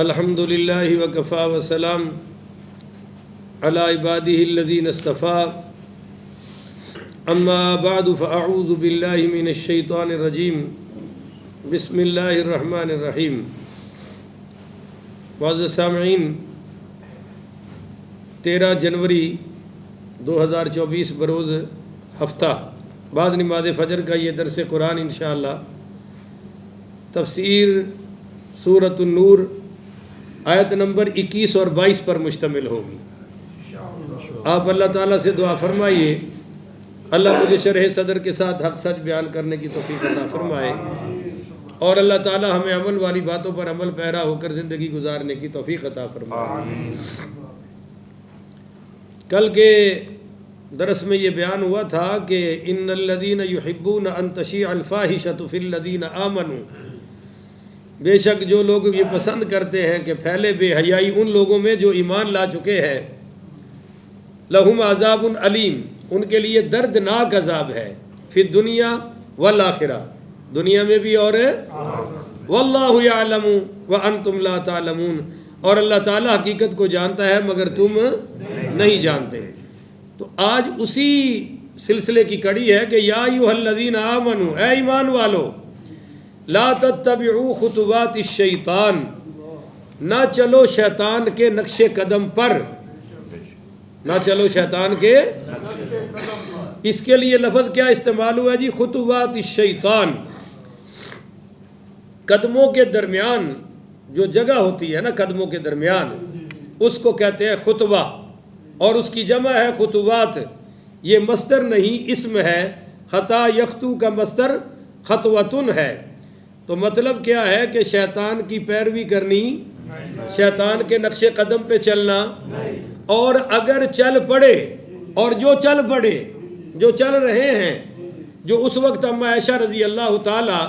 الحمد للہ وکفا وسلام علی عبادہ الذین اصطفیٰ اما بعد فاعوذ باللہ من الشیطان الرجیم بسم اللہ الرحمن الرحیم۔ معزز سامعین، 13 جنوری 2024 بروز ہفتہ بعد نماز فجر کا یہ درس قرآن انشاءاللہ تفسیر سورۃ النور آیت نمبر 21 اور 22 پر مشتمل ہوگی۔ آپ اللہ تعالیٰ سے دعا فرمائیے اللہ مجھے شرح صدر کے ساتھ حق سچ بیان کرنے کی توفیق عطا فرمائے، اور اللہ تعالیٰ ہمیں عمل والی باتوں پر عمل پیرا ہو کر زندگی گزارنے کی توفیق عطا فرمائے۔ کل کے درس میں یہ بیان ہوا تھا کہ ان الذین یحبون ان تشیع الفاحشۃ فی الذین آمنوا، بے شک جو لوگ یہ پسند کرتے ہیں کہ پھیلے بے حیائی ان لوگوں میں جو ایمان لا چکے ہیں، لہم عذاب علیم، ان کے لیے دردناک عذاب ہے، فی الدنیا والآخرہ، دنیا میں بھی اور واللہ یعلم وانتم لا تعلمون، اور اللہ تعالیٰ حقیقت کو جانتا ہے مگر تم نہیں جانتے۔ تو آج اسی سلسلے کی کڑی ہے کہ یا ایھا الذین آمنوا، اے ایمان والو، لا تتبعوا خطوات الشیطان، نہ چلو شیطان کے نقش قدم پر، نہ چلو شیطان کے، اس کے لیے لفظ کیا استعمال ہوا جی؟ خطوات الشیطان، قدموں کے درمیان جو جگہ ہوتی ہے نا، قدموں کے درمیان، اس کو کہتے ہیں خطوہ، اور اس کی جمع ہے خطوات۔ یہ مصدر نہیں، اسم ہے، خطا یختو کا مصدر خطوتن ہے۔ تو مطلب کیا ہے کہ شیطان کی پیروی کرنی، شیطان کے نقش قدم پہ چلنا، اور اگر چل پڑے، اور جو چل پڑے، جو چل رہے ہیں، جو اس وقت اما عائشہ رضی اللہ تعالی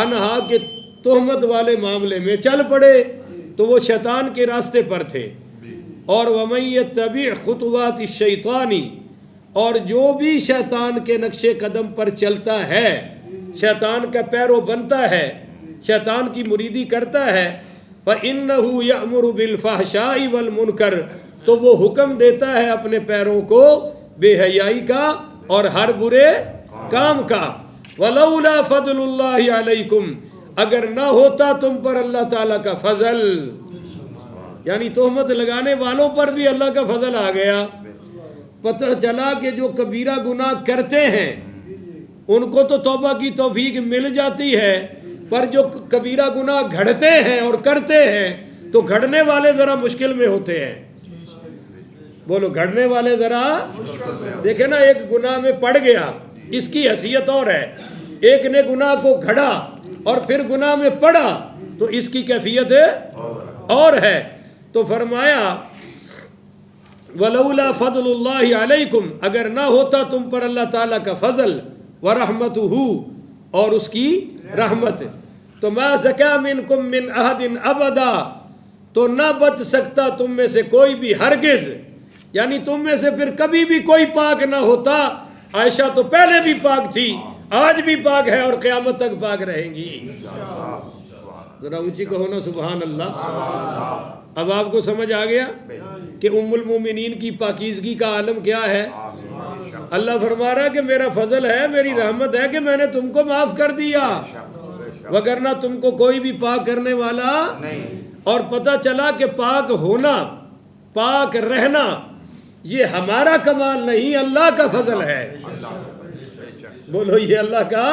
عنہا کے تہمت والے معاملے میں چل پڑے تو وہ شیطان کے راستے پر تھے۔ اور وَمَن يَتَّبِعْ خُطُوَاتِ الشَّيْطَانِ، اور جو بھی شیطان کے نقش قدم پر چلتا ہے، شیطان کا پیرو بنتا ہے، شیطان کی مریدی کرتا ہے، فَإِنَّهُ يَأْمُرُ بِالْفَحْشَاءِ وَالْمُنکَرِ، تو وہ حکم دیتا ہے اپنے پیروں کو بے حیائی کا اور ہر برے کام کا۔ وَلَوْلَا فَضْلُ اللَّهِ عَلَيْكُمْ، اگر نہ ہوتا تم پر اللہ تعالیٰ کا فضل، یعنی تہمت لگانے والوں پر بھی اللہ کا فضل آ گیا۔ پتہ چلا کہ جو کبیرہ گناہ کرتے ہیں ان کو تو توبہ کی توفیق مل جاتی ہے، پر جو کبیرہ گناہ گھڑتے ہیں اور کرتے ہیں تو گھڑنے والے ذرا مشکل میں ہوتے ہیں۔ بولو، گھڑنے والے ذرا، دیکھیں نا، ایک گناہ میں پڑ گیا، اس کی حیثیت اور ہے، ایک نے گناہ کو گھڑا اور پھر گناہ میں پڑا تو اس کی کیفیت اور ہے۔ تو فرمایا وَلَوْلَا فَضْلُ اللَّهِ عَلَيْكُمْ، اگر نہ ہوتا تم پر اللہ تعالیٰ کا فضل، وَرَحْمَتُهُ، اور اس کی رحمت، تو مَا زَكَىٰ مِنْكُمْ مِنْ أَحَدٍ أَبَدًا، تو نہ بچ سکتا تم میں سے کوئی بھی ہرگز، یعنی تم میں سے پھر کبھی بھی کوئی پاک نہ ہوتا۔ عائشہ تو پہلے بھی پاک تھی، آج بھی پاک ہے اور قیامت تک پاک رہیں گی۔ ذرا اونچی کہو نا سبحان اللہ۔ اب آپ کو سمجھ آ گیا کہ ام المومنین کی پاکیزگی کا عالم کیا ہے؟ اللہ فرما رہا ہے کہ میرا فضل ہے، میری رحمت ہے کہ میں نے تم کو معاف کر دیا، وگرنہ تم کو کوئی بھی پاک کرنے والا اور پتہ چلا کہ پاک ہونا، پاک رہنا، یہ ہمارا کمال نہیں، اللہ کا فضل ہے۔ بولو، یہ اللہ کا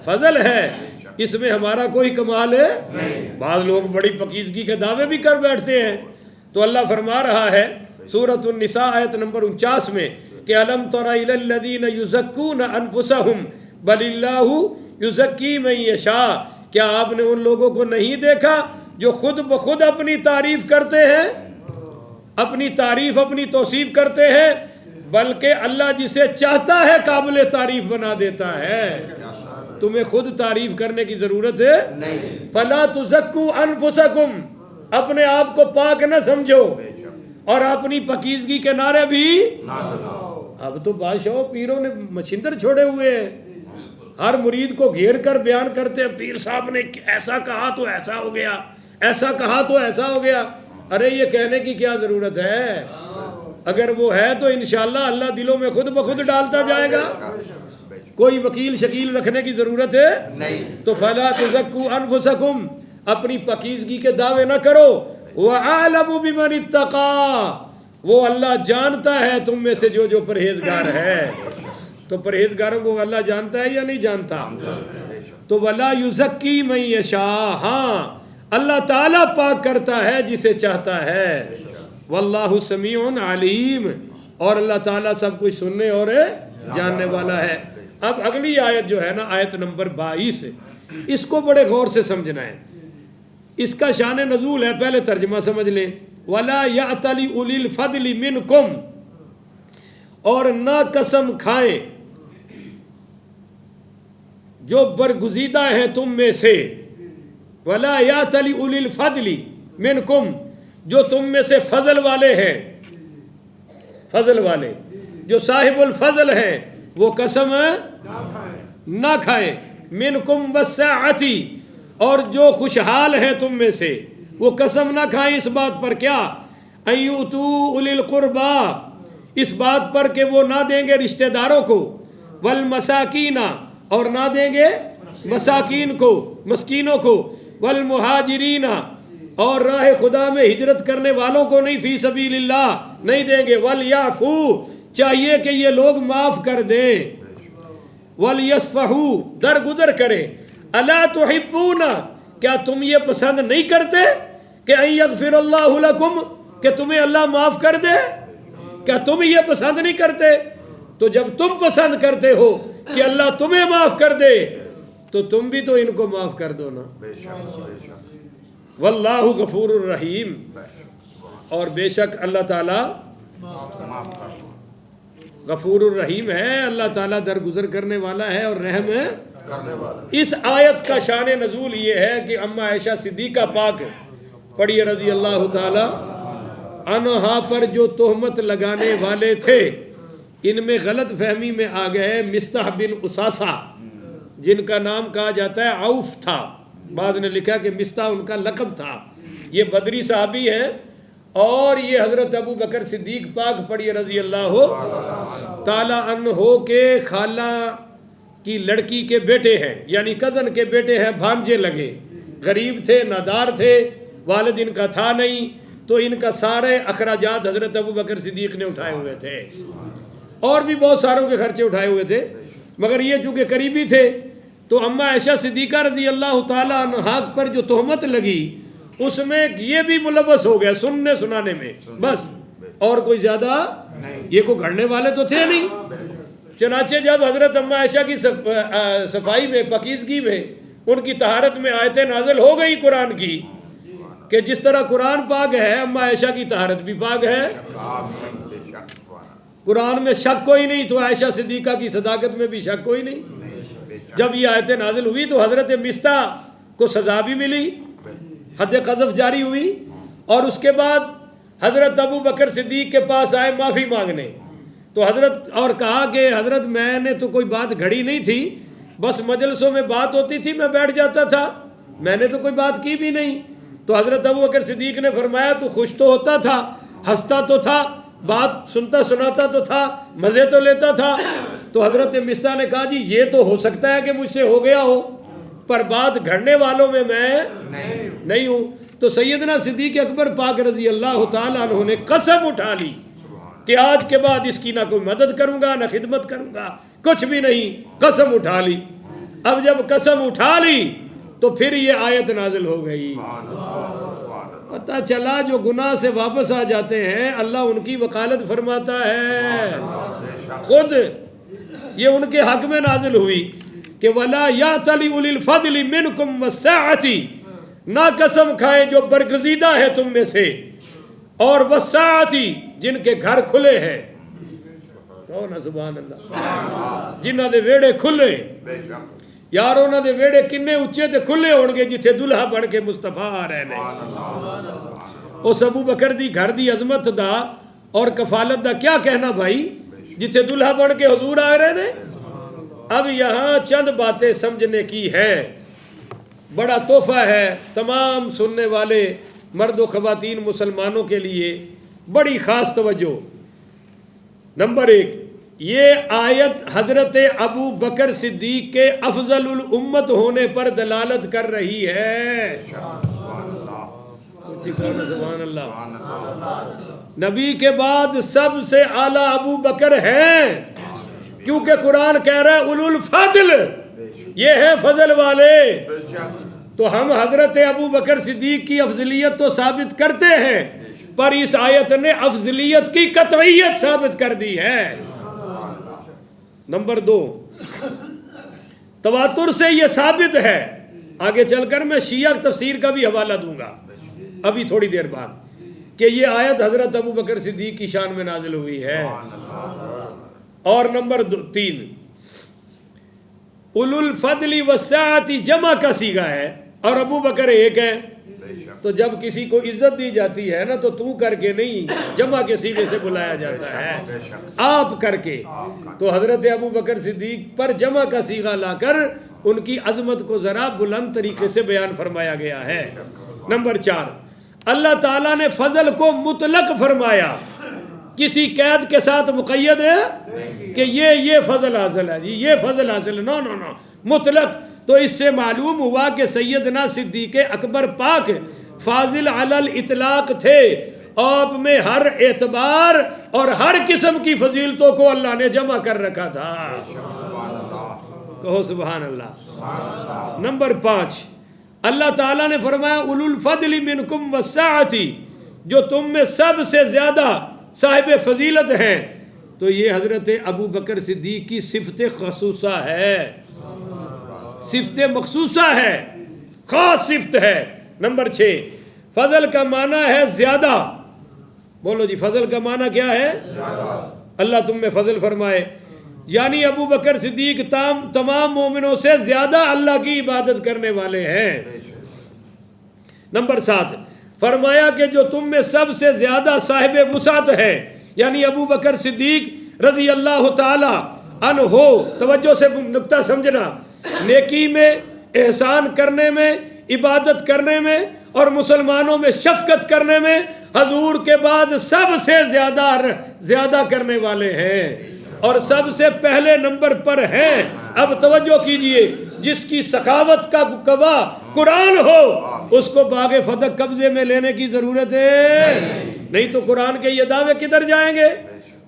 فضل ہے، اس میں ہمارا کوئی کمال ہے نہیں۔ بعض لوگ بڑی پاکیزگی کے دعوے بھی کر بیٹھتے ہیں۔ تو اللہ فرما رہا ہے سورۃ النساء آیت نمبر 49 میں کہ أَلَمْ تَرَ إِلَى الَّذِينَ يُزَكُّونَ أَنفُسَهُمْ بَلِ اللَّهُ يُزَكِّي مَن يَشَاءُ، کیا آپ نے ان لوگوں کو نہیں دیکھا جو خود بخود اپنی تعریف کرتے ہیں، اپنی تعریف، اپنی توصیف کرتے ہیں، بلکہ اللہ جسے چاہتا ہے قابل تعریف بنا دیتا ہے۔ تمہیں خود تعریف کرنے کی ضرورت ہے نہیں۔ فَلَا تُزَكُّوا أَنفُسَكُمْ، اپنے آپ کو پاک نہ سمجھو اور اپنی پاکیزگی کے نعرے بھی نہ لگاؤ۔ اب تو بادشاہوں پیروں نے مچھندر چھوڑے ہوئے ہیں، ہر مرید کو گھیر کر بیان کرتے ہیں، پیر صاحب نے ایسا کہا تو ایسا ہو گیا، ایسا کہا تو ایسا ہو گیا. ارے یہ کہنے کی کیا ضرورت ہے؟ اگر وہ ہے تو انشاءاللہ اللہ دلوں میں خود بخود ڈالتا جائے گا. کوئی وکیل شکیل رکھنے کی ضرورت ہے نہیں. تو فلا تزکوا انفسکم، اپنی پاکیزگی کے دعوے نہ کرو. وَأَعْلَمُ بِمَنِ اتَّقَى، وہ اللہ جانتا ہے تم میں سے جو جو پرہیزگار ہے. تو پرہیزگاروں کو اللہ جانتا ہے یا نہیں جانتا؟ تو وَلَا يُزَكِّي مَن يَشَاءُ، ہاں اللہ تعالیٰ پاک کرتا ہے جسے چاہتا ہے. واللہ سمیع علیم، اور اللہ تعالیٰ سب کچھ سننے اور جاننے والا ہے. اب اگلی آیت جو ہے نا، آیت نمبر 22، اس کو بڑے غور سے سمجھنا ہے. اس کا شان نزول ہے، پہلے ترجمہ سمجھ لیں. وَلَا يَعْتَلِ أُولِي الْفَضْلِ مِنْكُمْ، اور نہ قسم کھائیں جو برگزیدہ ہیں تم میں سے. وَلَا يَعْتَلِ أُولِي الْفَضْلِ مِنْكُمْ، جو تم میں سے فضل والے ہیں، فضل والے جو صاحب الفضل ہیں وہ قسم نہ کھائیں. مِنْكُمْ وَالسَّعَةِ، اور جو خوشحال ہیں تم میں سے وہ قسم نہ کھائیں اس بات پر، کیا؟ أَن يُؤْتُوا أُولِي الْقُرْبَى، اس بات پر کہ وہ نہ دیں گے رشتہ داروں کو. والمساکین، اور نہ دیں گے مساکین کو، مسکینوں کو. والمہاجرین، اور راہ خدا میں ہجرت کرنے والوں کو نہیں، فی سبیل اللہ نہیں دیں گے. ولیعفو، چاہیے کہ یہ لوگ معاف کر دیں. ولیصفحوا، درگزر کریں. الا تحبون، کیا تم یہ پسند نہیں کرتے کہ ان یغفر اللہ لکم، کہ تمہیں اللہ معاف کر دے؟ کیا تم یہ پسند نہیں کرتے؟ تو جب تم پسند کرتے ہو کہ اللہ تمہیں معاف کر دے تو تم بھی تو ان کو معاف کر دو نا. واللہ غفور الرحیم، اور بے شک اللہ تعالی غفور الرحیم ہے. اللہ تعالیٰ درگزر کرنے والا ہے اور رحم ہے کرنے والا. اس آیت کا شان نزول یہ ہے کہ اما عائشہ صدیقہ پاک پڑھیے رضی اللہ تعالی عنہا پر جو تہمت لگانے والے تھے، ان میں غلط فہمی میں آ گئے. مستح بن اساسہ، جن کا نام کہا جاتا ہے عوف تھا، بعد نے لکھا کہ مستح ان کا لقب تھا. یہ بدری صحابی ہیں، اور یہ حضرت ابو بکر صدیق پاک پڑھیے رضی اللہ تعالی عنہ کے خالہ کی لڑکی کے بیٹے ہیں، یعنی کزن کے بیٹے ہیں. بھانجے لگے، غریب تھے، نادار تھے، والد ان کا تھا نہیں، تو ان کا سارے اخراجات حضرت ابو بکر صدیق نے اٹھائے ہوئے تھے، اور بھی بہت ساروں کے خرچے اٹھائے ہوئے تھے. مگر یہ چونکہ قریبی تھے تو اما عائشہ صدیقہ رضی اللہ تعالیٰ عنہا پر جو تہمت لگی اس میں یہ بھی ملوث ہو گیا سننے سنانے میں، بس اور کوئی زیادہ یہ کو گھڑنے والے تو تھے نہیں. چنانچہ جب حضرت اما عائشہ کی صفائی میں، پاکیزگی میں، ان کی طہارت میں آیتیں نازل ہو گئی قرآن کی کہ جس طرح قرآن پاک ہے اما عائشہ کی طہارت بھی پاک ہے. قرآن میں شک کوئی نہیں تو عائشہ صدیقہ کی صداقت میں بھی شک کوئی نہیں. جب یہ آیتیں نازل ہوئی تو حضرت مستح کو سزا بھی ملی، حد قذف جاری ہوئی، اور اس کے بعد حضرت ابو بکر صدیق کے پاس آئے معافی مانگنے. تو حضرت اور کہا کہ حضرت میں نے تو کوئی بات گھڑی نہیں تھی، بس مجلسوں میں بات ہوتی تھی میں بیٹھ جاتا تھا، میں نے تو کوئی بات کی بھی نہیں. تو حضرت ابو بکر صدیق نے فرمایا تو خوش تو ہوتا تھا، ہنستا تو تھا، بات سنتا سناتا تو تھا، مزے تو لیتا تھا. تو حضرت مستح نے کہا جی یہ تو ہو سکتا ہے کہ مجھ سے ہو گیا ہو، پر بات گھڑنے والوں میں نہیں ہوں. تو سیدنا صدیق اکبر پاک رضی اللہ تعالیٰ عنہ نے قسم اٹھا لی کہ آج کے بعد اس کی نہ کوئی مدد کروں گا نہ خدمت کروں گا، کچھ بھی نہیں. قسم اٹھا لی. اب جب قسم اٹھا لی تو پھر یہ آیت نازل ہو گئی. پتہ چلا جو گناہ سے واپس آ جاتے ہیں اللہ ان کی وکالت فرماتا ہے. خود یہ ان کے حق میں نازل ہوئی کہ وَلَا يَعْتَلِ أُولِي الْفَضْلِ مِنْكُمْ وَالسَّعَةِ، نہ قسم کھائیں جو برگزیدہ ہے تم میں سے، اور وَالسَّعَةِ جن کے گھر کھلے ہیں. کہو نا سبحان اللہ. جنہاں دے ویڑے کھلے، یار انہاں دے ویڑے کنے اچھے تے کھلے ہون گے جتھے دلہا بن کے مصطفیٰ آ رہے نے. اس ابو بکر دی گھر دی عظمت دا اور کفالت دا کیا کہنا بھائی، جتھے دلہا بن کے حضور آ رہے نے. اب یہاں چند باتیں سمجھنے کی ہے. بڑا تحفہ ہے تمام سننے والے مرد و خواتین مسلمانوں کے لیے، بڑی خاص توجہ۔ نمبر 1، یہ آیت حضرت ابو بکر صدیق کے افضل الامت ہونے پر دلالت کر رہی ہے۔ سبحان اللہ۔ نبی کے بعد سب سے اعلیٰ ابو بکر ہیں، کیونکہ قرآن کہہ رہا ہے اولو الفضل، یہ ہے فضل والے۔ تو ہم حضرت ابو بکر صدیق کی افضلیت تو ثابت کرتے ہیں، پر اس آیت نے افضلیت کی قطعیت ثابت کر دی ہے۔ نمبر 2، تواتر سے یہ ثابت ہے، آگے چل کر میں شیعہ تفسیر کا بھی حوالہ دوں گا ابھی تھوڑی دیر بعد، کہ یہ آیت حضرت ابو بکر صدیق کی شان میں نازل ہوئی ہے۔ اور نمبر 3، اولو الفضل والسعۃ جمع کا صیغہ ہے اور ابو بکر ایک ہے، تو جب کسی کو عزت دی جاتی ہے نا تو کر کے نہیں، جمع کے صیغے سے بلایا جاتا ہے، آپ کر کے۔ تو حضرت ابو بکر صدیق پر جمع کا صیغہ لا کر ان کی عظمت کو ذرا بلند طریقے سے بیان فرمایا گیا ہے۔ نمبر 4، اللہ تعالیٰ نے فضل کو مطلق فرمایا، کسی قید کے ساتھ مقید ہے کہ یہ فضل حاصل ہے جی، یہ فضل حاصل ہے، نو نو نو، مطلق۔ تو اس سے معلوم ہوا کہ سیدنا صدیق اکبر پاک فاضل علی الاطلاق تھے، آپ میں ہر اعتبار اور ہر قسم کی فضیلتوں کو اللہ نے جمع کر رکھا تھا۔ کہو سبحان اللہ۔ نمبر 5، اللہ تعالیٰ نے فرمایا اولو الفضل منکم والسعۃ، جو تم میں سب سے زیادہ صاحب فضیلت ہیں، تو یہ حضرت ابو بکر صدیق کی صفت خصوصہ ہے، صفت مخصوصہ ہے، خاص صفت ہے۔ نمبر 6، فضل کا معنی ہے زیادہ۔ بولو جی، فضل کا معنی کیا ہے؟ اللہ تم میں فضل فرمائے، یعنی ابو بکر صدیق تمام مومنوں سے زیادہ اللہ کی عبادت کرنے والے ہیں۔ نمبر 7، فرمایا کہ جو تم میں سب سے زیادہ صاحب وسعت ہے، یعنی ابو بکر صدیق رضی اللہ تعالی عنہ ہو۔ توجہ سے نقطہ سمجھنا، نیکی میں، احسان کرنے میں، عبادت کرنے میں اور مسلمانوں میں شفقت کرنے میں حضور کے بعد سب سے زیادہ کرنے والے ہیں اور سب سے پہلے نمبر پر ہیں۔ اب توجہ کیجئے، جس کی سخاوت کا گواہ قرآن ہو اس کو باغ فتح قبضے میں لینے کی ضرورت ہے نہیں، تو قرآن کے یہ دعوے کدھر جائیں گے؟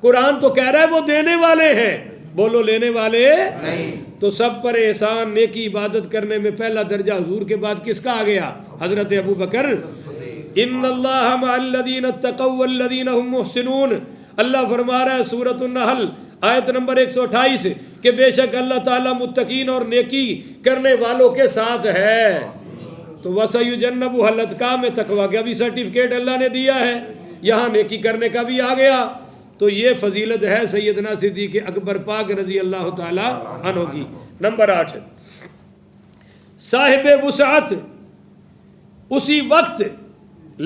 قرآن تو کہہ رہا ہے وہ دینے والے ہیں، بولو لینے والے نہیں۔ تو سب پر احسان، نیکی، عبادت کرنے میں پہلا درجہ حضور کے بعد کس کا آ گیا؟ حضرت ابو بکر۔ ان اللہ مع الذین اتقوا والذین هم محسنون، اللہ فرما رہا ہے سورۃ النحل آیت نمبر 128 کہ بے شک اللہ تعالیٰ متقین اور نیکی کرنے والوں کے ساتھ ہے۔ تو وَسَيُجَنَّبُهَا الْأَتْقَى میں تقویٰ کا بھی سرٹیفکیٹ اللہ نے دیا ہے، یہاں نیکی کرنے کا بھی آ گیا۔ تو یہ فضیلت ہے سیدنا صدیق اکبر پاک رضی اللہ تعالی عنہ کی۔ نمبر 8، صاحب وسعت اسی وقت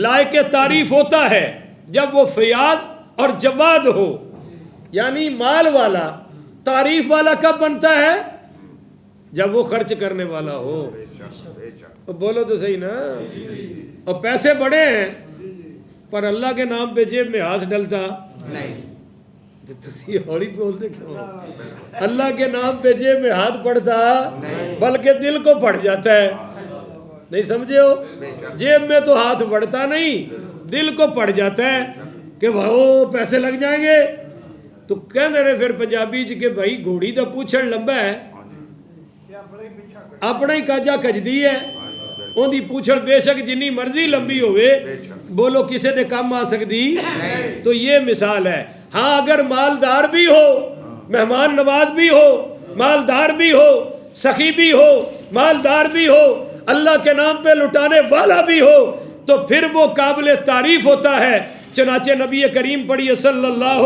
لائق تعریف ہوتا ہے جب وہ فیاض اور جواد ہو، یعنی مال والا تعریف والا کب بنتا ہے؟ جب وہ خرچ کرنے والا ہو۔ بولو تو صحیح نا، اور پیسے بڑے ہیں پر اللہ کے نام پہ جیب میں ہاتھ ڈلتا نہیں، ہولی بولتے کیوں؟ اللہ کے نام پہ جیب میں ہاتھ پڑتا بلکہ دل کو پڑ جاتا ہے، نہیں سمجھے ہو؟ جیب میں تو ہاتھ پڑتا نہیں، دل کو پڑ جاتا ہے کہ وہ پیسے لگ جائیں گے۔ تو کہتے رہے پھر پنجابی کہ بھائی گھوڑی تو پوچھڑ لمبا ہے، اپنا ہی کاجا کجدی ہے، ان دی پوچھڑ بے شک جنی مرضی لمبی ہوئے، بولو کسے دے کام آ سکتی؟ تو یہ مثال ہے۔ ہاں اگر مالدار بھی ہو، مہمان نواز بھی ہو، مالدار بھی ہو، سخی بھی ہو، مالدار بھی ہو، اللہ کے نام پہ لٹانے والا بھی ہو، تو پھر وہ قابل تعریف ہوتا ہے۔ چنانچہ نبی کریم پڑھیے صلی اللہ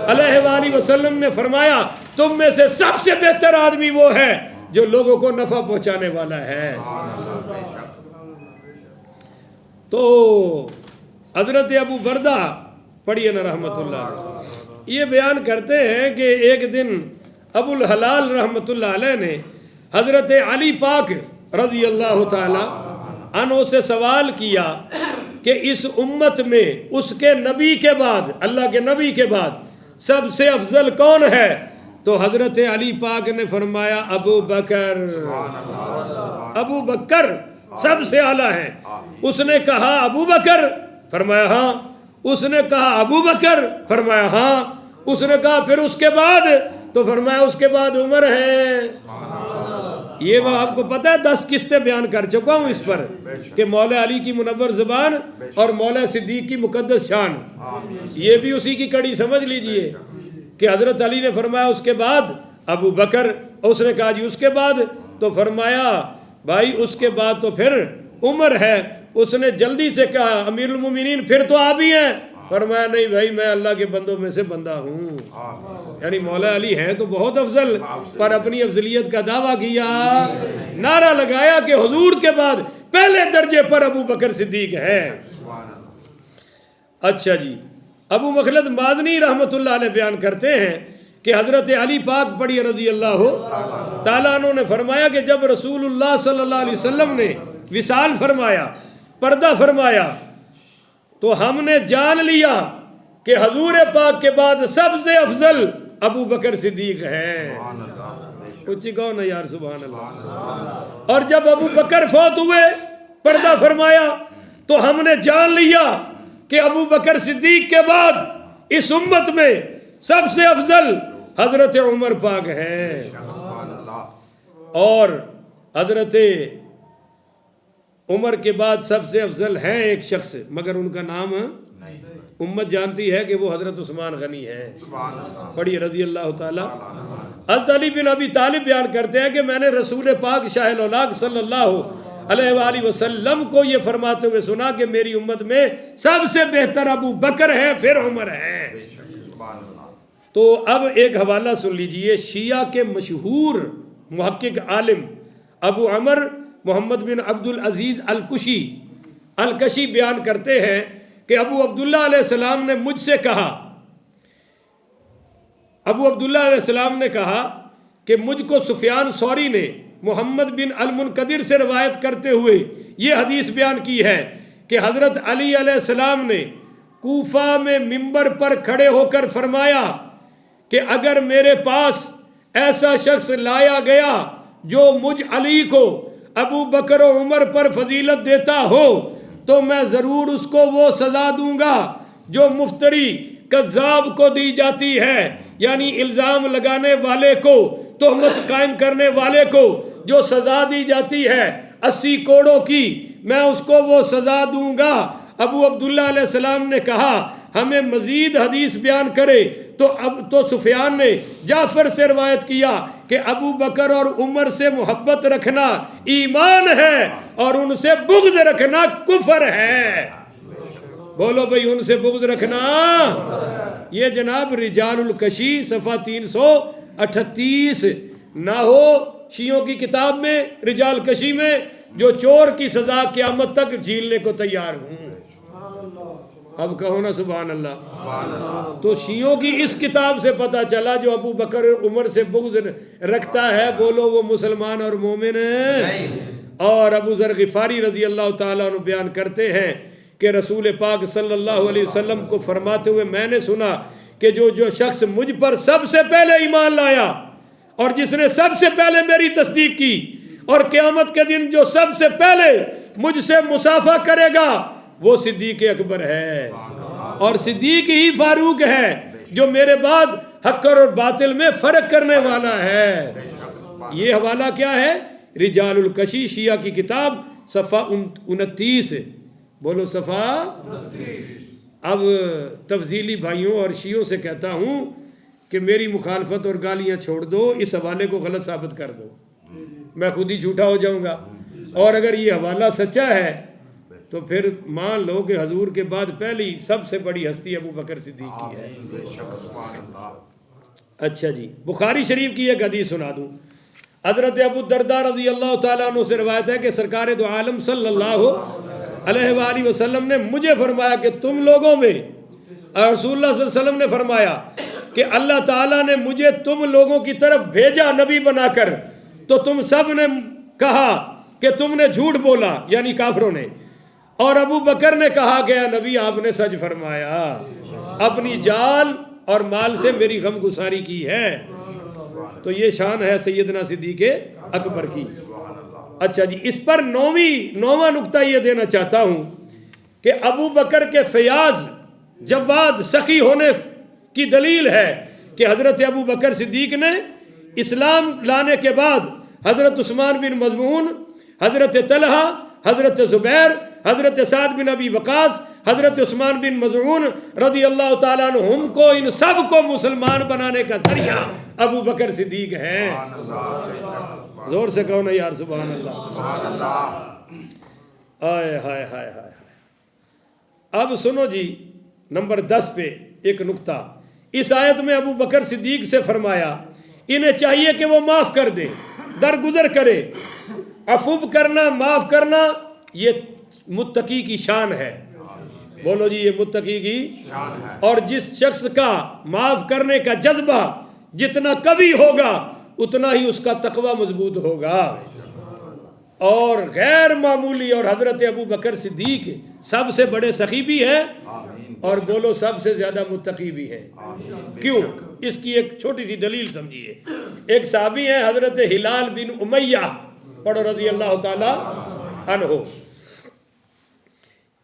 علیہ وآلہ وسلم نے فرمایا تم میں سے سب سے بہتر آدمی وہ ہے جو لوگوں کو نفع پہنچانے والا ہے۔ تو حضرت ابو بردہ پڑھیے نا رحمت اللہ، یہ بیان کرتے ہیں کہ ایک دن ابو الحلال رحمت اللہ علیہ نے حضرت علی پاک رضی اللہ تعالی عنہ سے سوال کیا کہ اس امت میں اس کے نبی کے بعد، اللہ کے نبی کے بعد سب سے افضل کون ہے؟ تو حضرت علی پاک نے فرمایا ابو بکر، ابو بکر سب سے اعلیٰ ہیں۔ اس نے کہا ابو بکر؟ فرمایا ہاں۔ اس نے کہا ابو بکر؟ فرمایا ہاں۔ اس نے کہا پھر اس کے بعد؟ تو فرمایا اس کے بعد عمر ہے۔ یہ میں آپ کو پتہ ہے 10 قسطیں بیان کر چکا ہوں اس پر کہ مولا علی کی منور زبان اور مولا صدیق کی مقدس شان، یہ بھی اسی کی کڑی سمجھ لیجئے کہ حضرت علی نے فرمایا اس کے بعد ابو بکر، اس نے کہا جی اس کے بعد؟ تو فرمایا بھائی اس کے بعد تو پھر عمر ہے۔ اس نے جلدی سے کہا امیر المومنین پھر تو آپ ہی ہیں۔ فرمایا نہیں بھائی میں اللہ کے بندوں میں سے بندہ ہوں۔ یعنی مولا علی ہیں تو بہت افضل، پر اپنی افضلیت کا دعویٰ کیا، نعرہ لگایا کہ حضور کے بعد پہلے درجے پر ابو بکر صدیق ہے۔ اچھا جی، ابو مخلد مازنی رحمۃ اللہ علیہ بیان کرتے ہیں کہ حضرت علی پاک پڑھی رضی اللہ تعالیٰ عنہ نے فرمایا کہ جب رسول اللہ صلی اللہ علیہ وسلم نے وصال فرمایا، پردہ فرمایا، تو ہم نے جان لیا کہ حضور پاک کے بعد سب سے افضل ابو بکر صدیق ہے۔ کچھ کہو نا یار سبحان اللہ۔ اور جب ابو بکر فوت ہوئے، پردہ فرمایا، تو ہم نے جان لیا کہ ابو بکر صدیق کے بعد اس امت میں سب سے افضل حضرت عمر پاک ہے۔ اور حضرت عمر کے بعد سب سے افضل ہیں ایک شخص، مگر ان کا نام امت جانتی ہے کہ وہ حضرت عثمان غنی ہے۔ پڑھی رضی اللہ تعالیٰ۔ حضرت علی بن ابی طالب بیان کرتے ہیں کہ میں نے رسول پاک شاہ الاولاق صلی اللہ علیہ وآلہ وسلم کو یہ فرماتے ہوئے سنا کہ میری امت میں سب سے بہتر ابو بکر ہے، پھر عمر ہے۔ تو اب ایک حوالہ سن لیجئے، شیعہ کے مشہور محقق عالم ابو عمر محمد بن عبد العزیز الکشی بیان کرتے ہیں کہ ابو عبداللہ علیہ السلام نے مجھ سے کہا، ابو عبداللہ علیہ السلام نے کہا کہ مجھ کو سفیان ثوری نے محمد بن المنقدر سے روایت کرتے ہوئے یہ حدیث بیان کی ہے کہ حضرت علی علیہ السلام نے کوفہ میں منبر پر کھڑے ہو کر فرمایا کہ اگر میرے پاس ایسا شخص لایا گیا جو مجھ علی کو ابو بکر و عمر پر فضیلت دیتا ہو تو میں ضرور اس کو وہ سزا دوں گا جو مفتری کذاب کو دی جاتی ہے، یعنی الزام لگانے والے کو، تہمت قائم کرنے والے کو جو سزا دی جاتی ہے 80 کوڑوں کی، میں اس کو وہ سزا دوں گا۔ ابو عبداللہ علیہ السلام نے کہا ہمیں مزید حدیث بیان کرے، تو سفیان نے جعفر سے روایت کیا کہ ابو بکر اور عمر سے محبت رکھنا ایمان ہے اور ان سے بغض رکھنا کفر ہے۔ بولو بھئی ان سے بغض رکھنا۔ یہ جناب رجال الکشی صفحہ 338 نہ ہو شیعوں کی کتاب میں رجال کشی میں، جو چور کی سزا قیامت تک جھیلنے کو تیار ہوں۔ اب کہو نا سبحان اللہ۔ تو شیعوں کی اس کتاب سے پتہ چلا جو ابو بکر عمر سے بغض رکھتا ہے، بولو وہ مسلمان اور مومن ہے۔ اور ابو ذر غفاری رضی اللہ تعالیٰ عنہ بیان کرتے ہیں کہ رسول پاک صلی اللہ علیہ وسلم کو فرماتے ہوئے میں نے سنا کہ جو شخص مجھ پر سب سے پہلے ایمان لایا اور جس نے سب سے پہلے میری تصدیق کی، اور قیامت کے دن جو سب سے پہلے مجھ سے مصافحہ کرے گا وہ صدیق اکبر ہے، اور صدیق ہی فاروق ہے جو میرے بعد حق اور باطل میں فرق کرنے والا ہے۔ یہ حوالہ کیا ہے؟ رجال الکشی شیعہ کی کتاب صفحہ 29۔ بولو صفحہ 29۔ اب تفضیلی بھائیوں اور شیعوں سے کہتا ہوں کہ میری مخالفت اور گالیاں چھوڑ دو، اس حوالے کو غلط ثابت کر دو، میں خود ہی جھوٹا ہو جاؤں گا۔ اور اگر یہ حوالہ سچا ہے تو پھر مان لو کہ حضور کے بعد پہلی سب سے بڑی ہستی ابو بکر صدیق کی ہے۔ اچھا جی، بخاری شریف کی ایک حدیث سنا دوں۔ حضرت ابو الدرداء رضی اللہ تعالیٰ عنہ سے روایت ہے کہ سرکار دو عالم صلی اللہ علیہ وآلہ وسلم نے مجھے فرمایا کہ تم لوگوں میں، رسول اللہ صلی اللہ علیہ وسلم نے فرمایا کہ اللہ تعالیٰ نے مجھے تم لوگوں کی طرف بھیجا نبی بنا کر، تو تم سب نے کہا کہ تم نے جھوٹ بولا، یعنی کافروں نے، اور ابو بکر نے کہا کہ اے نبی آپ نے سچ فرمایا، اپنی جان اور مال سے میری غم گساری کی ہے۔ تو یہ شان ہے سیدنا صدیق اکبر کی۔ اچھا جی، اس پر نوواں نقطہ یہ دینا چاہتا ہوں کہ ابو بکر کے فیاض، جواد، سخی ہونے کی دلیل ہے کہ حضرت ابو بکر صدیق نے اسلام لانے کے بعد حضرت عثمان بن مظعون، حضرت طلحہ، حضرت زبیر، حضرت سعد بن ابی وقاص، حضرت عثمان بن مظعون رضی اللہ تعالیٰ عنہم کو، ان سب کو مسلمان بنانے کا ذریعہ ابو بکر صدیق ہیں۔ زور سے کہو نا یار سبحان اللہ۔ آئے ہائے ہائے ہائے۔ اب سنو جی، نمبر 10 پہ ایک نقطہ، اس آیت میں ابو بکر صدیق سے فرمایا انہیں چاہیے کہ وہ معاف کر دیں، درگزر کرے۔ عفو کرنا، معاف کرنا، یہ متقی کی شان ہے۔ بولو جی، یہ متقی کی شان ہے۔ اور جس شخص کا معاف کرنے کا جذبہ جتنا قوی ہوگا اتنا ہی اس کا تقوی مضبوط ہوگا، اور غیر معمولی۔ اور حضرت ابو بکر صدیق سب سے بڑے سخی بھی ہیں، اور بولو سب سے زیادہ متقی بھی ہیں۔ کیوں؟ اس کی ایک چھوٹی سی دلیل سمجھیے۔ ایک صحابی ہیں حضرت ہلال بن امیہ، پڑھو رضی اللہ تعالی عنہ۔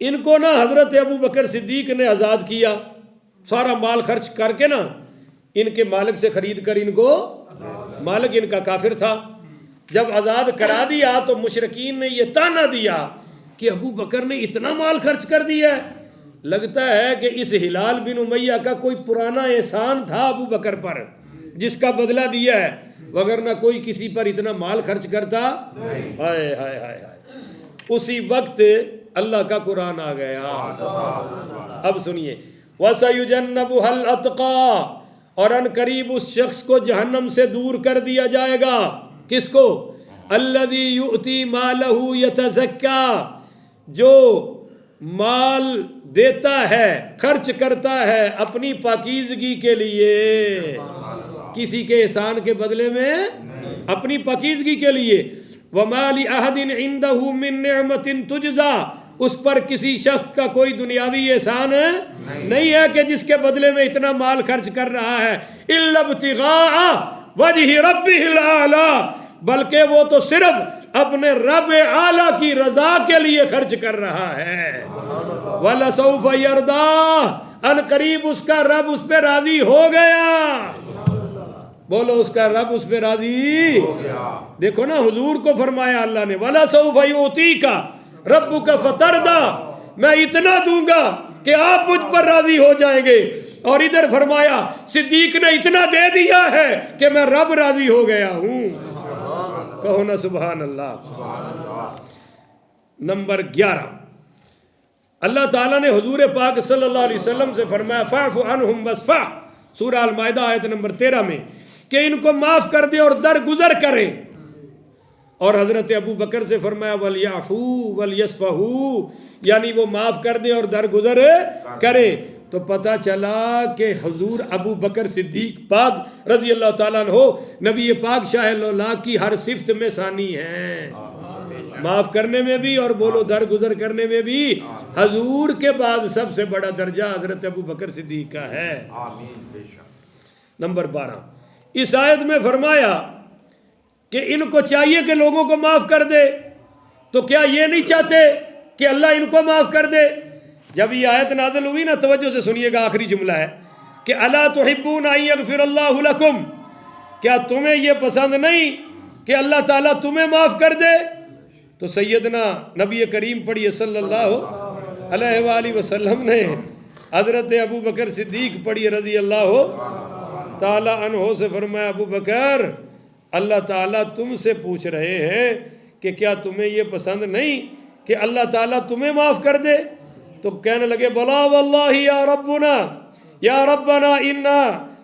ان کو نا حضرت ابو بکر صدیق نے آزاد کیا، سارا مال خرچ کر کے نا ان کے مالک سے خرید کر ان کو، مالک ان کا کافر تھا، جب آزاد کرا دیا تو مشرکین نے یہ تانا دیا کہ ابو بکر نے اتنا مال خرچ کر دیا ہے، لگتا ہے کہ اس ہلال بن امیہ کا کوئی پرانا احسان تھا ابو بکر پر جس کا بدلہ دیا ہے، وگرنہ کوئی کسی پر اتنا مال خرچ کرتا۔ ہائے ہائے ہائے ہائے۔ اسی وقت اللہ کا قرآن آ گیا۔ اب سنیے، وَسَيُجَنَّبُهَا الْأَتْقَى، اور ان قریب اس شخص کو جہنم سے دور کر دیا جائے گا۔ کس کو؟ الَّذِي يُؤْتِي مَالَهُ يَتَزَكَّى، جو مال دیتا ہے، خرچ کرتا ہے اپنی پاکیزگی کے لیے، کسی کے احسان کے بدلے میں، اپنی پاکیزگی کے لیے۔ وَمَا لِأَحَدٍ عِندَهُ مِن نِعْمَةٍ تُجْزَى، اس پر کسی شخص کا کوئی دنیاوی احسان نہیں ہے کہ جس کے بدلے میں اتنا مال خرچ کر رہا ہے، إِلَّا ابْتِغَاءَ وَجْهِ رَبِّهِ الْأَعْلَى، بلکہ وہ تو صرف اپنے رب اعلیٰ کی رضا کے لیے خرچ کر رہا ہے۔ وَلَسَوْفَ يَرْضَى، ان قریب اس کا رب اس پہ راضی ہو گیا۔ بولو، اس کا رب اس پہ راضی ہو گیا۔ دیکھو نا، حضور کو فرمایا اللہ نے وَلَسَوْفَ يُعْطِيكَ رَبُّكَ فَتَرْضَى، میں اتنا دوں گا کہ آپ مجھ پر راضی ہو جائیں گے۔ اور ادھر فرمایا صدیق نے اتنا دے دیا ہے کہ میں رب راضی ہو گیا ہوں۔ کہو نا سبحان اللہ۔ نمبر 11، اللہ تعالیٰ نے حضور پاک صلی اللہ علیہ وسلم سے فرمایا فَاعْفُ عَنْهُمْ وَاصْفَحْ، سورہ المائدہ آیت نمبر 13 میں، کہ ان کو معاف کر دے اور درگزر کریں۔ اور حضرت ابو بکر سے فرمایا وَلْيَعْفُوا وَلْيَصْفَحُوا، یعنی وہ معاف کر دیں اور درگزر کریں۔ تو پتہ چلا کہ حضور ابو بکر صدیق پاک رضی اللہ تعالیٰ عنہ نبی پاک شاہ اللہ کی ہر صفت میں ثانی ہیں، معاف کرنے میں بھی اور بولو درگزر کرنے میں بھی۔ حضور کے بعد سب سے بڑا درجہ حضرت ابو بکر صدیق کا ہے۔ نمبر 12، اس آیت میں فرمایا کہ ان کو چاہیے کہ لوگوں کو معاف کر دے، تو کیا یہ نہیں چاہتے کہ اللہ ان کو معاف کر دے؟ جب یہ آیت نازل ہوئی نا، توجہ سے سنیے گا، آخری جملہ ہے کہ الا تحبون ان یغفر اللہ لکم، کیا تمہیں یہ پسند نہیں کہ اللہ تعالیٰ تمہیں معاف کر دے؟ تو سیدنا نبی کریم پڑھیے صلی اللہ علیہ وآلہ وسلم نے حضرت ابو بکر صدیق پڑھیے رضی اللہ تعالیٰ عنہ سے فرمایا ابو بکر، اللہ تعالیٰ تم سے پوچھ رہے ہیں کہ کیا تمہیں یہ پسند نہیں کہ اللہ تعالیٰ تمہیں معاف کر دے؟ تو کہنے لگے بلا واللہ یا ربنا انا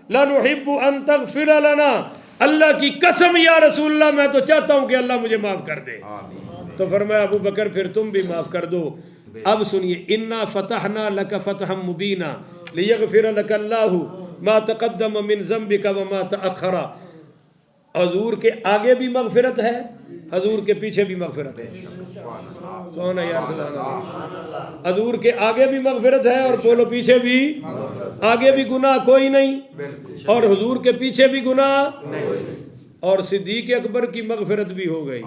لنحب ان تغفر لنا، اللہ کی قسم یا رسول اللہ میں تو چاہتا ہوں کہ اللہ مجھے معاف کر دے۔ تو فرمایا ابو بکر پھر تم بھی معاف کر دو۔ اب سنیے، انا فتحنا لک فتحا مبینا لیغفر لک اللہ ما تقدم من ذنبک وما تأخر، حضور کے آگے بھی مغفرت ہے، حضور کے پیچھے بھی مغفرت ہے. کون ہے یا رسول اللہ؟ حضور کے آگے بھی مغفرت ہے اور بولو پیچھے بھی. آگے بھی گناہ کوئی نہیں اور حضور کے پیچھے بھی گناہ نہیں. اور صدیق اکبر کی مغفرت بھی ہو گئی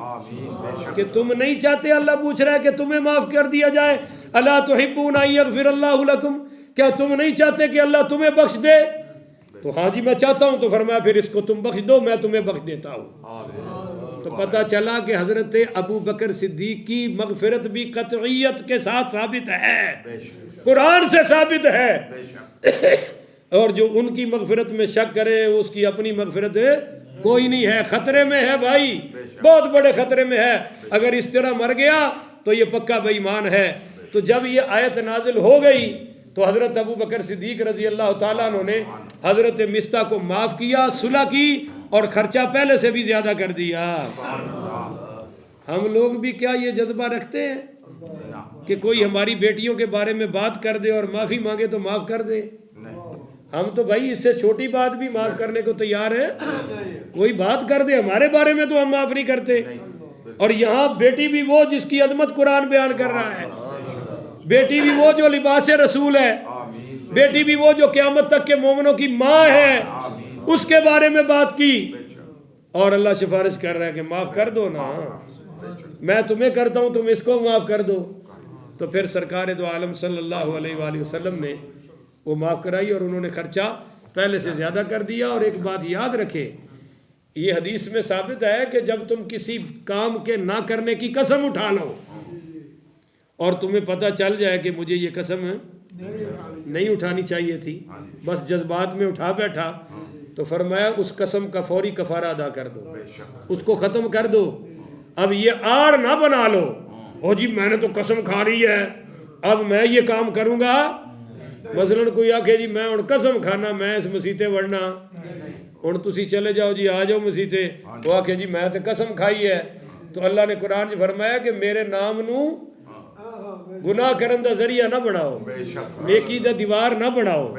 کہ تم نہیں چاہتے، اللہ پوچھ رہا ہے کہ تمہیں معاف کر دیا جائے. الا تحبون ان یغفر اللہ لکم، کیا تم نہیں چاہتے کہ اللہ تمہیں بخش دے؟ تو ہاں جی میں چاہتا ہوں. تو فرمایا پھر اس کو تم بخش دو، میں تمہیں بخش دیتا ہوں. تو پتہ چلا کہ حضرت ابو بکر صدیق کی مغفرت بھی قطعیت کے ساتھ ثابت ہے، قرآن سے ثابت ہے. اور جو ان کی مغفرت میں شک کرے اس کی اپنی مغفرت کوئی نہیں ہے. خطرے میں ہے بھائی، بہت بڑے خطرے میں ہے. اگر اس طرح مر گیا تو یہ پکا بے ایمان ہے. تو جب یہ آیت نازل ہو گئی تو حضرت ابو بکر صدیق رضی اللہ تعالیٰ عنہ نے حضرت مستہ کو معاف کیا، صلح کی اور خرچہ پہلے سے بھی زیادہ کر دیا. ہم لوگ بھی کیا یہ جذبہ رکھتے ہیں کہ کوئی ہماری بیٹیوں کے بارے میں بات کر دے اور معافی مانگے تو معاف کر دے؟ ہم تو بھائی اس سے چھوٹی بات بھی معاف کرنے کو تیار ہے. کوئی بات کر دے ہمارے بارے میں تو ہم معاف نہیں کرتے. اور یہاں بیٹی بھی وہ جس کی عظمت قرآن بیان کر رہا ہے، بیٹی بھی وہ جو لباس رسول ہے، بیٹی بھی وہ جو قیامت تک کے مومنوں کی ماں ہے، اس کے بارے میں بات کی. اور اللہ سفارش کر رہا ہے کہ معاف کر دو نا، میں تمہیں کرتا ہوں تم اس کو معاف کر دو. تو پھر سرکار دو عالم صلی اللہ علیہ وآلہ وسلم نے وہ معاف کرائی اور انہوں نے خرچہ پہلے سے زیادہ کر دیا. اور ایک بات یاد رکھے، یہ حدیث میں ثابت ہے کہ جب تم کسی کام کے نہ کرنے کی قسم اٹھا لو اور تمہیں پتہ چل جائے کہ مجھے یہ قسم نہیں اٹھانی چاہیے تھی، بس جذبات میں اٹھا بیٹھا، تو فرمایا اس قسم کا فوری کفارہ ادا کر دو، اس کو ختم کر دو. اب یہ آڑ نہ بنا لو، او جی میں نے تو قسم کھا رہی ہے اب میں یہ کام کروں گا. مثلاً کوئی آکھے جی میں ہن قسم کھانا میں اس مسیتے وڑنا، ہن تسی چلے جاؤ جی آ جاؤ مسیتے، وہ آکھے جی میں تو قسم کھائی ہے. تو اللہ نے قرآن فرمایا کہ میرے نام نو گناہ کرن دا ذریعہ نہ بناؤ، نیکی دا دیوار نہ بناؤ.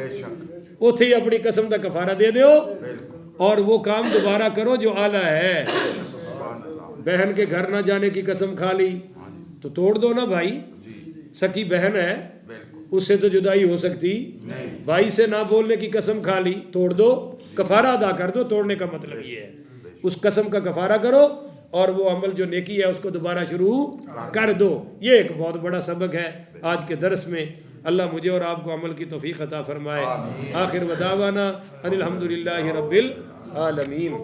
اتھے ہی اپنی قسم دا کفارہ دے دیو اور وہ کام دوبارہ کرو جو اعلیٰ ہے. بہن کے گھر نہ جانے کی قسم کھا لی تو توڑ دو نا بھائی، سکی بہن ہے اس سے تو جدائی ہو سکتی. بھائی سے نہ بولنے کی قسم کھا لی، توڑ دو، کفارہ ادا کر دو. توڑنے کا مطلب یہ ہے اس قسم کا کفارہ کرو اور وہ عمل جو نیکی ہے اس کو دوبارہ شروع کر دو. یہ ایک بہت بڑا سبق ہے آج کے درس میں. اللہ مجھے اور آپ کو عمل کی توفیق عطا فرمائے. آخر ودعوانا ان الحمدللہ رب العالمین.